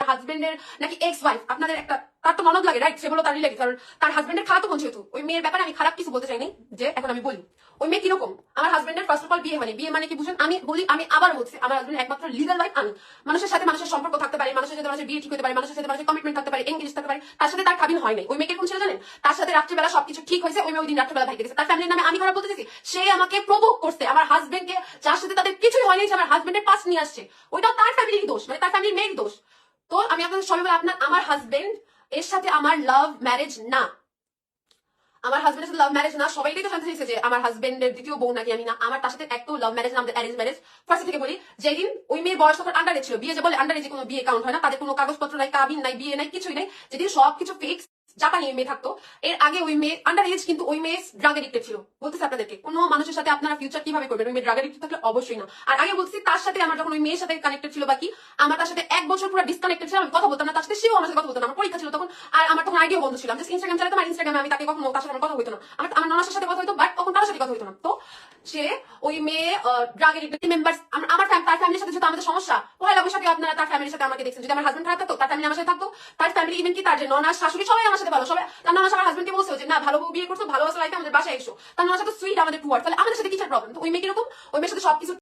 হাজবেন্ডের নাকি ex wife আপনাদের একটা তার তো ননদ লাগে রাইট, সে বলো তার রিলেটিভ, কারণ তার হাজবেন্ডের খালাতো বোন যেহেতু। ওই মেয়ের ব্যাপারে আমি খারাপ কিছু বলতে চাইনি, যে এখন আমি বলি ওই মেয়ে কিরকম। আমার হাজবেন্ডের ফার্স্ট অফ অল বিয়ে হয়নি। বিয়ে মানে কি বুঝেন? আমি বলি, আমি আবার বলছি, আমার হাজবেন্ড একমাত্র লিগাল ওয়াইফ আমি। মানুষের সাথে মানুষের সম্পর্ক থাকতে পারে, মানুষের সাথে মানুষের বিয়ে ঠিক হতে পারে, মানুষের সাথে মানুষের কমিটমেন্ট থাকতে পারে, এনগেজ থাকতে পারে, তার সাথে তার কাবিন হয় নাই। ওই মেয়ে কিরকম ছিল জানেন? তার সাথে রাত্রিবেলা সবকিছু ঠিক হয়েছে, ওই মেয়ে ওই দিন রাত্রিবেলা ভাইকে গেছে। তার ফ্যামিলির নামে আমি খারাপ বলতেছি? সে আমাকে প্রভোক করছে আমার হাজবেন্ডকে, যার সাথে তাদের কিছুই হয়নি, সে আমার হাজবেন্ডের পাস নিয়ে আসছে। ওইটাও তার ফ্যামিলির দোষ, মানে তার ফ্যামিলির মেয়ের দোষ। তো আমি আপনাদের সবাই বলে, আমার হাজবেন্ড এর সাথে আমার লাভ ম্যারেজ না, আমার হাজবেন্ডের সাথে লাভ ম্যারেজ না। সবাই তো জানতে চাইছে যে আমার হাজবেন্ডের দ্বিতীয় বউ নাকি আমি। না, আমার তার সাথে একটু লাভ ম্যারেজ না, আমাদের অ্যারেঞ্জ ম্যারেজ। ফার্স্ট থেকে বলি, যেদিন ওই মেয়ের বয়স তখন আন্ডার এজ ছিল, বিয়ে যে বলে আন্ডার এজে কোনো বিয়ে কাউন্ট হয় না, তাদের কোনো কাগজপত্র নাই, কাবিন নাই, বিয়ে নাই, কিছুই নাই। যেদিন সবকিছু ফিক্স, জাপানি মেয়ে থাকতো। এর আগে ওই মেয়ে আন্ডার এজ, কিন্তু ওই মেয়ে ড্রাগ এডিক্টেড ছিল। বলতেছে আপনাদেরকে, কোনো মানুষের সাথে আপনারা ফিউচার কিভাবে করবেন? ওই মেয়ে ড্রাগ এডিক্টেড থাকলে অবশ্যই না। আর আগে বলছি, তার সাথে আমার যখন ওই মেয়ের সাথে কানেক্টেড ছিল, বাকি আমার তার সাথে 1 বছর পুরো ডিসকানেক্টেড ছিল। আমি কথা বলতাম না তার সাথে, সেও আমার সাথে কথা বলতো না। আমার পরীক্ষা ছিল তখন, আর আমার তখন আইডিও বন্ধ ছিল। আমি জাস্ট ইনস্টাগ্রাম চালাতাম, আর ইনস্টাগ্রামে আমি তাকে কখনো, তার সাথে আমার কথা হইতো না। আমার ননাসের সাথে কথা হইতো, বাট তখন তার সাথে কথা হইতো না। তো সে ওই মেয়ে ড্রাগ এডিক্টেড মেম্বার, আমার তার ফ্যামিলির সাথে যেহেতু আমাদের সমস্যা, পয়লা বৈশাখে আপনারা তার ফ্যামিলির সাথে আমাকে দেখছেন। যদি আমার হাজবেন্ড খারাপ থাকতো, তার ফ্যামিলি আমার সাথে থাকতো, তার ফ্যামিলি ইভেন কি তার যে ননাস, শাশুড়ি, সবাই আমার সাথে ভালো। সবাই, তার ননাস আমার হাজবেন্ডকে বলছে যে না, ভালো বউ বিয়ে করছো, ভালোবাসা লাইফে আমাদের বাসায় এসো। তার ননাস সাথে সুইট, আমাদের টুয়ার্ড, তাহলে আমাদের সাথে কিসের প্রবলেম? তো ওই মেয়ে কিরকম? ওই মেয়ের সাথে সবকিছু